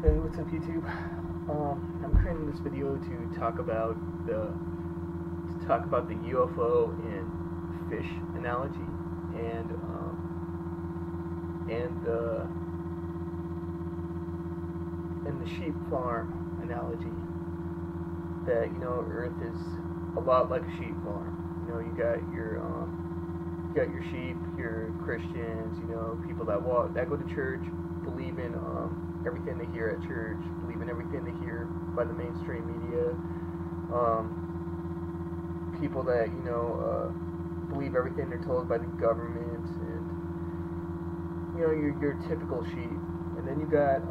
Hey, what's up, YouTube? I'm creating this video to talk about the UFO and fish analogy, and the sheep farm analogy. That Earth is a lot like a sheep farm. You got your sheep, your Christians, people that go to church, believe in everything they hear at church, believe in everything they hear by the mainstream media, people that believe everything they're told by the government, and your typical sheep. And then you got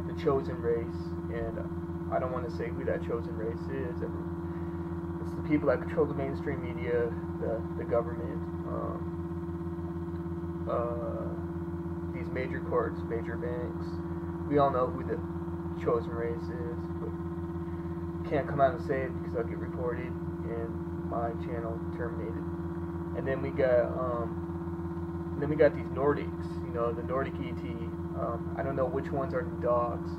the chosen race, and I don't want to say who that chosen race is. It's the people that control the mainstream media, the government, these major courts, major banks. We all know who the chosen race is, but can't come out and say it because I'll get reported and my channel terminated. And then we got these Nordics, the Nordic ET. I don't know which ones are the dogs,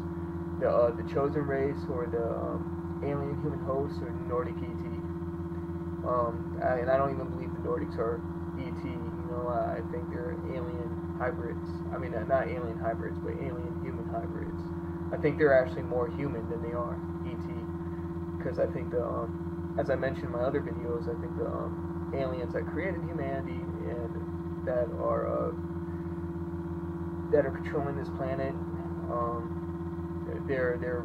the chosen race, or the alien human hosts, or Nordic ET. And I don't even believe the Nordics are ET. I think they're alien hybrids. I mean, not alien hybrids, but alien human hybrids. I think they're actually more human than they are ET, because I think as I mentioned in my other videos, I think the aliens that created humanity and that are controlling this planet, they're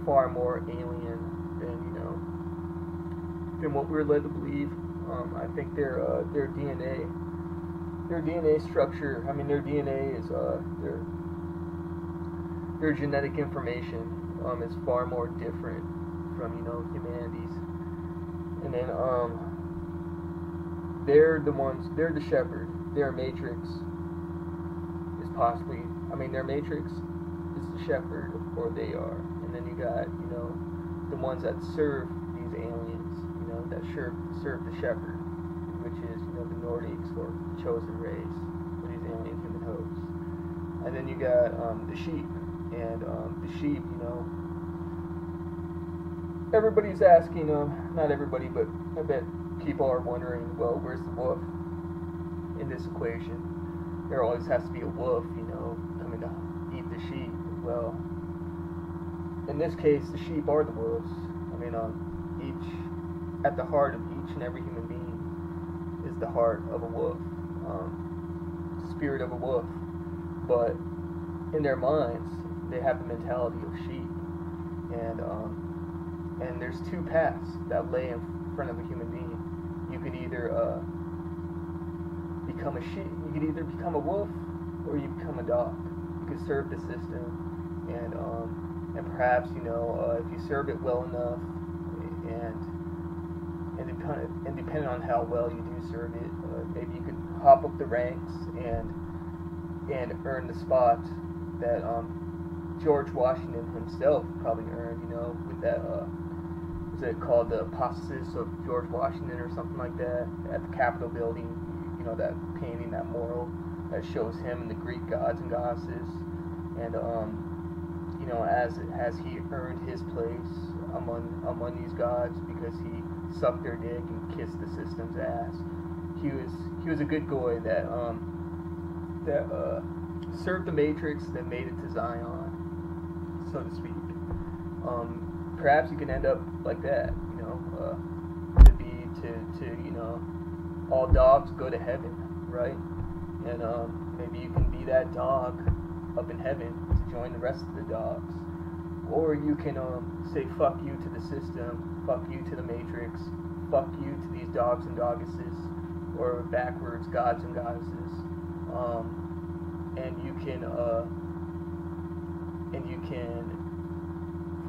far more alien than what we're led to believe. I think their DNA structure, their DNA is their genetic information is far more different from humanity's. And then they're the shepherd. Their matrix is possibly, their matrix is the shepherd, or they are. And then you got the ones that serve these aliens, that serve the shepherd, which is the Nordics, or chosen race, or these alien human hosts. And then you got the sheep, and the sheep, everybody's asking, not everybody, but I bet people are wondering, well, where's the wolf in this equation? There always has to be a wolf, coming to eat the sheep. Well, in this case, the sheep are the wolves. At the heart of each and every human being is the heart of a wolf, spirit of a wolf. But in their minds, they have the mentality of sheep, and there's two paths that lay in front of a human being. You could either become a sheep, you could either become a wolf, or you become a dog. You could serve the system, and perhaps if you serve it well enough, and depending on how well you do serve it, maybe you could hop up the ranks and earn the spot that George Washington himself probably earned, with that, is it called the Apostolate of George Washington or something like that, at the Capitol building, that painting, that mural that shows him and the Greek gods and goddesses, and as he earned his place among these gods because he sucked their dick and kissed the system's ass. He was a good boy that served the Matrix, that made it to Zion, so to speak. Perhaps you can end up like that, all dogs go to heaven, right? And maybe you can be that dog up in heaven to join the rest of the dogs. Or you can say fuck you to the system, fuck you to the Matrix, fuck you to these dogs and doggesses, or backwards, gods and goddesses, and you can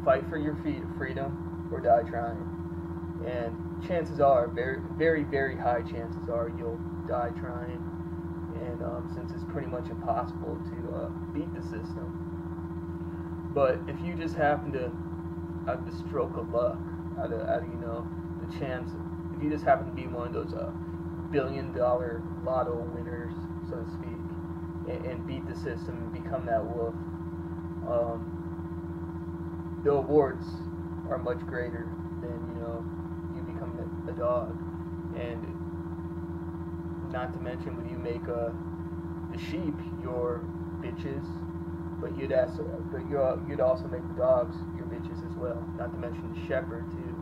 fight for your freedom or die trying. And chances are, very, very, very high chances are, you'll die trying. And since it's pretty much impossible to beat the system. But if you just happen to, out of the stroke of luck, out of the chance, if you just happen to be one of those billion-dollar lotto winners, so to speak, and beat the system and become that wolf, the awards are much greater than, you know, you becoming a dog. And not to mention, when you make the sheep your bitches, but you'd also make the dogs your bitches as well. Not to mention the shepherd too.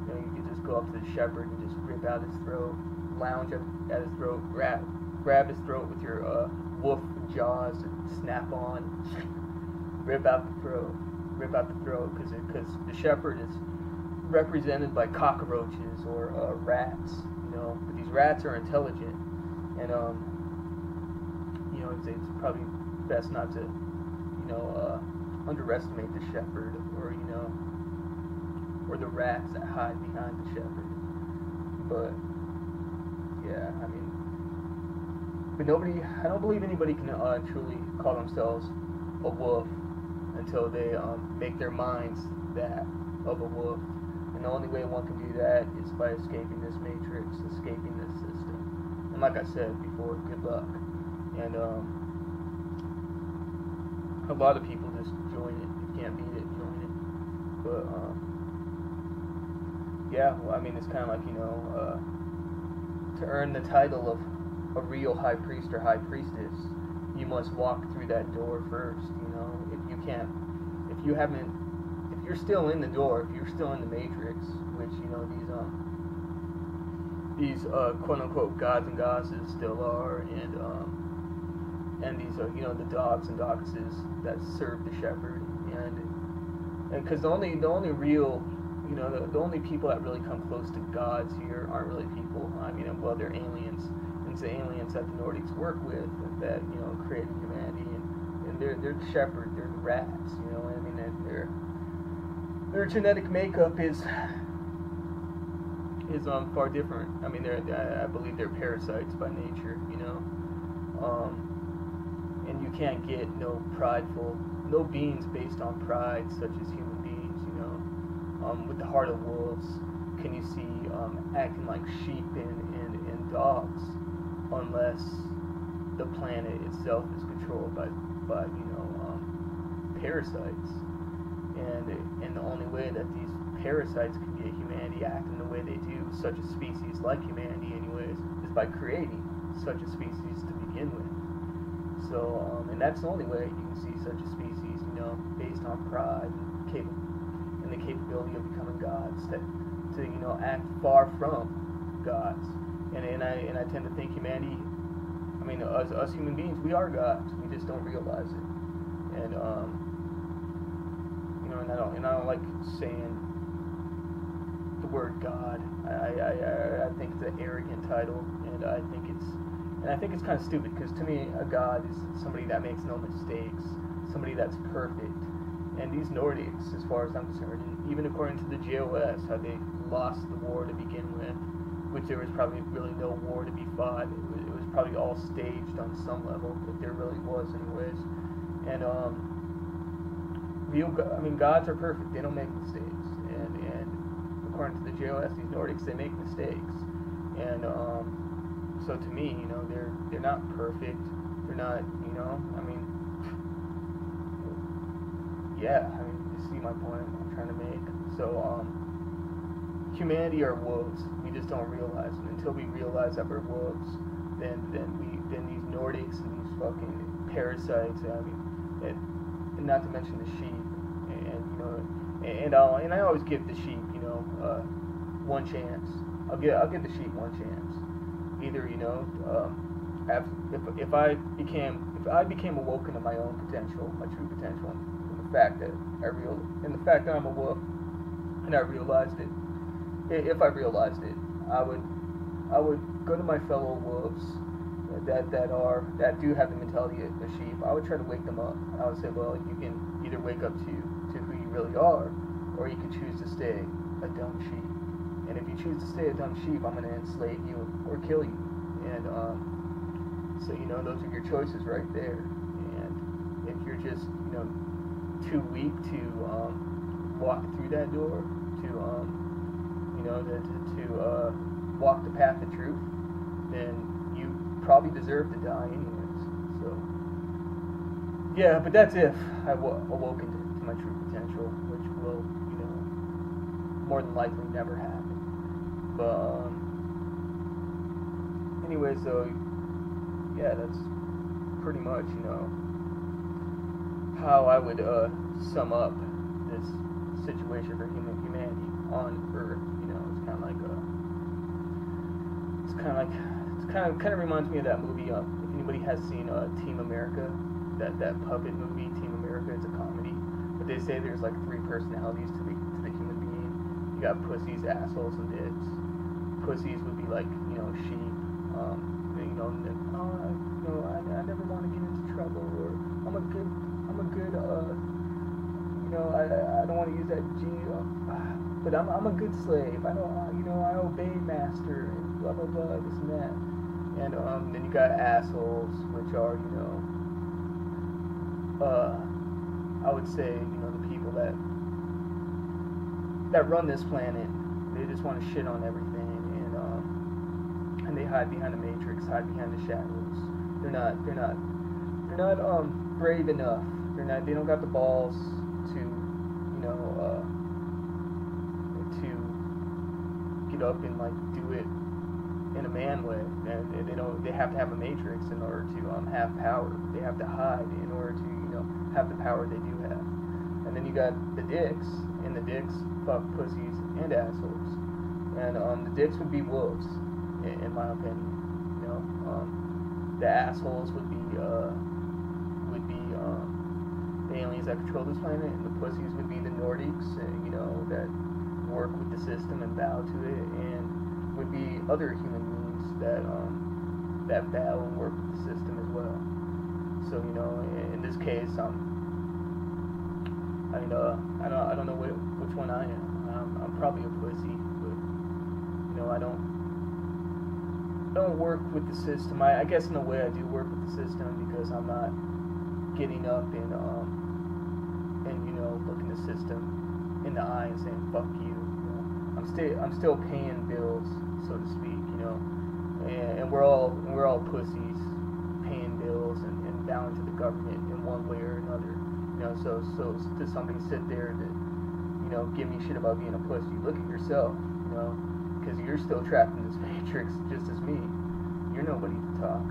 You know, you could just go up to the shepherd and just rip out his throat, lounge up at his throat, grab his throat with your wolf jaws, and snap on, rip out the throat, because the shepherd is represented by cockroaches or rats. You know, but these rats are intelligent, and you know, it's probably best not to, you know, underestimate the shepherd, or, you know, or the rats that hide behind the shepherd. But yeah, I mean, but I don't believe anybody can truly call themselves a wolf until they make their minds that of a wolf. And the only way one can do that is by escaping this matrix, escaping this system. And like I said before, good luck. And a lot of people just join it. If you can't beat it, join it. But yeah, well, I mean, it's kind of like, you know, to earn the title of a real high priest or high priestess, you must walk through that door first. You know, if you're still in the door, if you're still in the matrix, which, you know, these quote unquote gods and goddesses still are, and these you know, the dogs and goddesses that serve the shepherd, and because the only real, you know, the only people that really come close to gods here aren't really people. I mean, well, they're aliens. It's the aliens that the Nordics work with that, you know, created humanity, and they're the shepherd, they're the rats, you know. I mean, their genetic makeup is far different. I mean, I believe they're parasites by nature, you know. And you can't get no beings based on pride, such as human beings, you know. With the heart of wolves, can you see acting like sheep and dogs, unless the planet itself is controlled by you know, parasites, and the only way that these parasites can get humanity acting the way they do, such a species like humanity anyways, is by creating such a species to begin with. So and that's the only way you can see such a species, you know, based on pride and the capability of becoming gods, to you know, act far from gods. And I tend to think humanity, I mean, us human beings, we are gods. We just don't realize it. And you know, and I don't like saying the word God. I think it's an arrogant title, and I think it's kind of stupid, because to me, a god is somebody that makes no mistakes, somebody that's perfect. And these Nordics, as far as I'm concerned, even according to the JOS, how they lost the war to begin with, which there was probably really no war to be fought. It was probably all staged on some level, if there really was anyways. And gods are perfect. They don't make mistakes. And according to the JOS, these Nordics, they make mistakes. And so to me, you know, they're not perfect. They're not, you know, I mean, yeah, I mean, you see my point I'm trying to make. So humanity are wolves. We just don't realize it. Until we realize that we're wolves, then these Nordics and these fucking parasites. I mean, and not to mention the sheep, and you know, and I always give the sheep, you know, one chance. I'll give the sheep one chance. Either, you know, if I became awoken to my own potential, my true potential, and the fact that I'm a wolf, and I realized it. If I realized it, I would go to my fellow wolves that do have the mentality of a sheep. I would try to wake them up. I would say, well, you can either wake up to who you really are, or you can choose to stay a dumb sheep. And if you choose to stay a dumb sheep, I'm going to enslave you or kill you. And so, you know, those are your choices right there. And if you're just, you know, too weak to walk through that door, to you know, to walk the path of truth, then you probably deserve to die anyways. So yeah, but that's if I awoken to my true potential, which will, more than likely never happen. But anyway, so yeah, that's pretty much, how I would sum up this situation for humanity on Earth. It's kind of reminds me of that movie. If anybody has seen Team America, that puppet movie, Team America, it's a comedy. But they say there's like three personalities to the human being. You got pussies, assholes, and dicks. Pussies would be like sheep. I never want to get into trouble, or I'm a good I don't want to use that G, but I'm a good slave. I don't, I obey master, and blah blah blah, this and that. And then you got assholes, which are, I would say, the people that run this planet. They just want to shit on everything, and they hide behind the matrix, hide behind the shadows. They're not brave enough. They don't got the balls to to get up and like do it in a man way. And they have to have a matrix in order to have power. They have to hide in order to have the power they do have. And then you got the dicks, and the dicks fuck pussies and assholes. And the dicks would be wolves, in my opinion. The assholes would be the aliens that control this planet, and the pussies would be the Nordics, that work with the system and bow to it, and would be other human beings that bow and work with the system as well. So in this case, I don't know which one I am. I'm probably a pussy, but I don't work with the system. I guess in a way I do work with the system, because I'm not getting up and looking the system in the eye and saying fuck you. I'm still paying bills, so to speak. And we're all pussies paying bills and bowing to the government in one way or another. So to somebody sit there to give me shit about being a pussy, look at yourself. Because you're still trapped in this matrix just as me. You're nobody to talk.